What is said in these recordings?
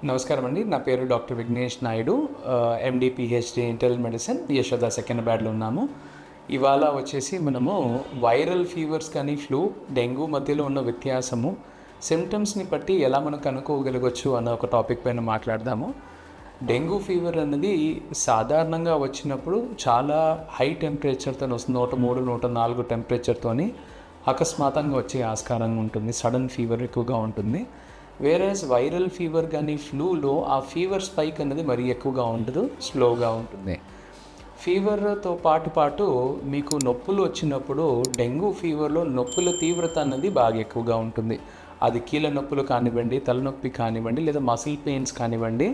నమస్కారం అండి. నా పేరు doctor Vighnesh Naidu. MD PhD internal medicine, Yashoda second బ్యాడ్లో ఉన్నాము. ఇవాళ వచ్చేసి మనము వైరల్ ఫీవర్స్ కానీ ఫ్లూ, డెంగ్యూ మధ్యలో ఉన్న వ్యత్యాసము, సిమ్టమ్స్ని బట్టి ఎలా మనం కనుక్కోగలగచ్చు అన్న ఒక టాపిక్ పైన మాట్లాడదాము. డెంగ్యూ ఫీవర్ అనేది సాధారణంగా వచ్చినప్పుడు చాలా హై టెంపరేచర్తో వస్తుంది. 103, 104 టెంపరేచర్తోని అకస్మాత్తుగా వచ్చే ఆస్కారం ఉంటుంది. సడన్ ఫీవర్ ఎక్కువగా ఉంటుంది. వేరేస్ వైరల్ ఫీవర్ కానీ ఫ్లూలో ఆ ఫీవర్ స్పైక్ అనేది మరీ ఎక్కువగా ఉండదు, స్లోగా ఉంటుంది. ఫీవర్తో పాటు మీకు నొప్పులు వచ్చినప్పుడు డెంగ్యూ ఫీవర్లో నొప్పుల తీవ్రత అన్నది బాగా ఎక్కువగా ఉంటుంది. అది కీళ్ళ నొప్పులు కానివ్వండి, తలనొప్పి కానివ్వండి, లేదా మసిల్ పెయిన్స్ కానివ్వండి,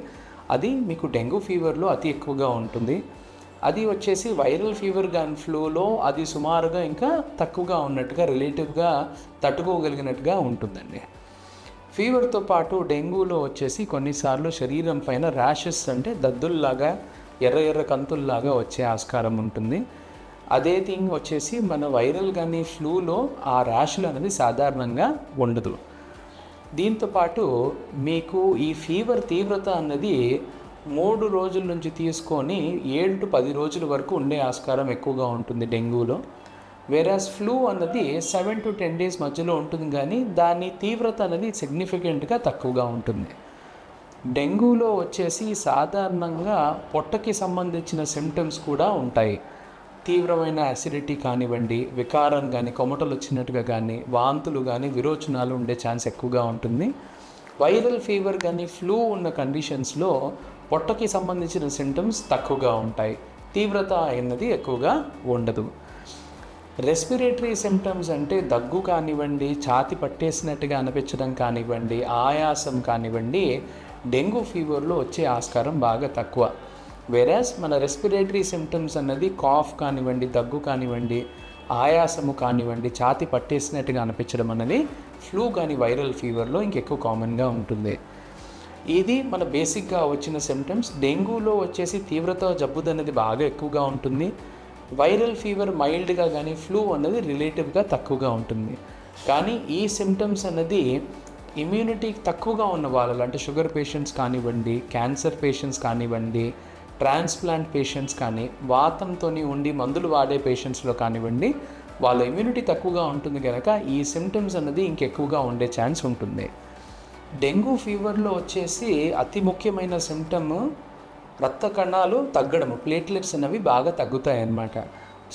అది మీకు డెంగ్యూ ఫీవర్లో అతి ఎక్కువగా ఉంటుంది. అది వచ్చేసి వైరల్ ఫీవర్ కానీ ఫ్లూలో అది సుమారుగా ఇంకా తక్కువగా ఉన్నట్టుగా, రిలేటివ్గా తట్టుకోగలిగినట్టుగా ఉంటుందండి. ఫీవర్తో పాటు డెంగ్యూలో వచ్చేసి కొన్నిసార్లు శరీరం పైన ర్యాషెస్, అంటే దద్దుల్లాగా ఎర్ర కంతుల్లాగా వచ్చే ఆస్కారం ఉంటుంది. అదే థింగ్ వచ్చేసి మన వైరల్ కానీ ఫ్లూలో ఆ ర్యాష్లు అనేది సాధారణంగా ఉండదు. దీంతోపాటు మీకు ఈ ఫీవర్ తీవ్రత అన్నది 3 రోజుల నుంచి తీసుకొని 7 to 10 రోజుల వరకు ఉండే ఆస్కారం ఎక్కువగా ఉంటుంది డెంగ్యూలో. వేరాస్ ఫ్లూ అన్నది 7 to 10 days మధ్యలో ఉంటుంది, కానీ దాని తీవ్రత అనేది సిగ్నిఫికెంట్గా తక్కువగా ఉంటుంది. డెంగ్యూలో వచ్చేసి సాధారణంగా పొట్టకి సంబంధించిన సిమ్టమ్స్ కూడా ఉంటాయి. తీవ్రమైన అసిడిటీ కానివ్వండి, వికారం కానీ, కొమటలు వచ్చినట్టుగా కానీ, వాంతులు కానీ, విరోచనాలు ఉండే ఛాన్స్ ఎక్కువగా ఉంటుంది. వైరల్ ఫీవర్ కానీ ఫ్లూ ఉన్న కండిషన్స్లో పొట్టకి సంబంధించిన సిమ్టమ్స్ తక్కువగా ఉంటాయి, తీవ్రత అన్నది ఎక్కువగా ఉండదు. రెస్పిరేటరీ సిమ్టమ్స్ అంటే దగ్గు కానివ్వండి, ఛాతి పట్టేసినట్టుగా అనిపించడం కానివ్వండి, ఆయాసం కానివ్వండి, డెంగ్యూ ఫీవర్లో వచ్చే ఆస్కారం బాగా తక్కువ. వేరాస్ మన రెస్పిరేటరీ సిమ్టమ్స్ అన్నది కాఫ్ కానివ్వండి, దగ్గు కానివ్వండి, ఆయాసము కానివ్వండి, ఛాతి పట్టేసినట్టుగా అనిపించడం అనేది ఫ్లూ కానీ వైరల్ ఫీవర్లో ఇంకెక్కువ కామన్గా ఉంటుంది. ఇది మన బేసిక్గా వచ్చిన సిమ్టమ్స్. డెంగ్యూలో వచ్చేసి తీవ్రత జబ్బుది అనేది బాగా ఎక్కువగా ఉంటుంది. వైరల్ ఫీవర్ మైల్డ్గా కానీ, ఫ్లూ అన్నది రిలేటివ్గా తక్కువగా ఉంటుంది. కానీ ఈ సిమ్టమ్స్ అన్నది ఇమ్యూనిటీ తక్కువగా ఉన్న వాళ్ళలో, అంటే షుగర్ పేషెంట్స్ కానివ్వండి, క్యాన్సర్ పేషెంట్స్ కానివ్వండి, ట్రాన్స్ప్లాంట్ పేషెంట్స్ కానీ, వాతంతో ఉండి మందులు వాడే పేషెంట్స్లో కానివ్వండి, వాళ్ళ ఇమ్యూనిటీ తక్కువగా ఉంటుంది కనుక ఈ సిమ్టమ్స్ అన్నది ఇంకెక్కువగా ఉండే ఛాన్స్ ఉంటుంది. డెంగ్యూ ఫీవర్లో వచ్చేసి అతి ముఖ్యమైన సిమ్టమ్ రక్త కణాలు తగ్గడము, ప్లేట్లెట్స్ అనేవి బాగా తగ్గుతాయి అన్నమాట.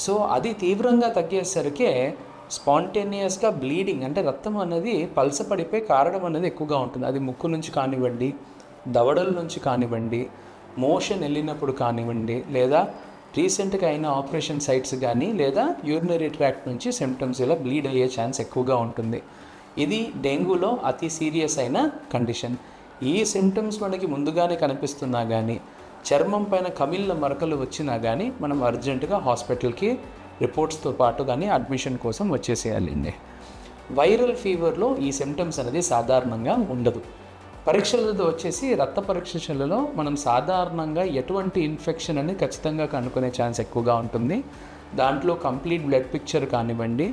సో అది తీవ్రంగా తగ్గేసరికి స్పాంటేనియస్గా బ్లీడింగ్, అంటే రక్తం అనేది పలసపడిపోయి కారడం అనేది ఎక్కువగా ఉంటుంది. అది ముక్కు నుంచి కానివ్వండి, దవడల నుంచి కానివ్వండి, మోషన్ వెళ్ళినప్పుడు కానివ్వండి, లేదా రీసెంట్గా అయిన ఆపరేషన్ సైట్స్ కానీ, లేదా యూరినరీ ట్రాక్ట్ నుంచి సిమ్టమ్స్ ఇలా బ్లీడ్ అయ్యే ఛాన్స్ ఎక్కువగా ఉంటుంది. ఇది డెంగ్యూలో అతి సీరియస్ అయిన కండిషన్. ఈ సిమ్టమ్స్ మనకి ముందుగానే కనిపిస్తున్నా కానీ, చర్మం పైన కమిళ్ళ మరకలు వచ్చినా కానీ మనం అర్జెంటుగా హాస్పిటల్కి రిపోర్ట్స్తో పాటు కానీ అడ్మిషన్ కోసం వచ్చేసేయాలండి. వైరల్ ఫీవర్లో ఈ సిమ్టమ్స్ అనేది సాధారణంగా ఉండదు. పరీక్షలతో వచ్చేసి రక్త పరీక్షలలో మనం సాధారణంగా ఎటువంటి ఇన్ఫెక్షన్ అనేది ఖచ్చితంగా కనుక్కునే ఛాన్స్ ఎక్కువగా ఉంటుంది. దాంట్లో కంప్లీట్ బ్లడ్ పిక్చర్ కానివ్వండి,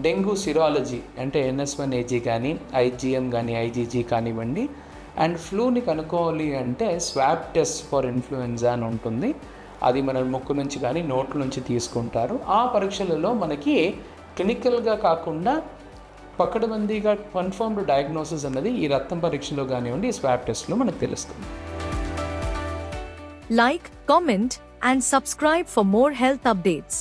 డెంగ్యూ సిరాలజీ అంటే NS1-AG కానీ, IgM కానీ, IgG కానివ్వండి, అండ్ ఫ్లూని కనుక్కోవాలి అంటే స్వాబ్ టెస్ట్ ఫర్ ఇన్ఫ్లుయెన్జా అని ఉంటుంది. అది మన ముక్కు నుంచి కానీ, నోట్ల నుంచి తీసుకుంటారు. ఆ పరీక్షలలో మనకి క్లినికల్గా కాకుండా పకడ్బందీగా కన్ఫర్మ్డ్ డయాగ్నోసిస్ అన్నది ఈ రక్తం పరీక్షలో కానివ్వండి, ఈ స్వాబ్ టెస్ట్లో మనకు తెలుస్తుంది. Like, comment and subscribe for more health updates.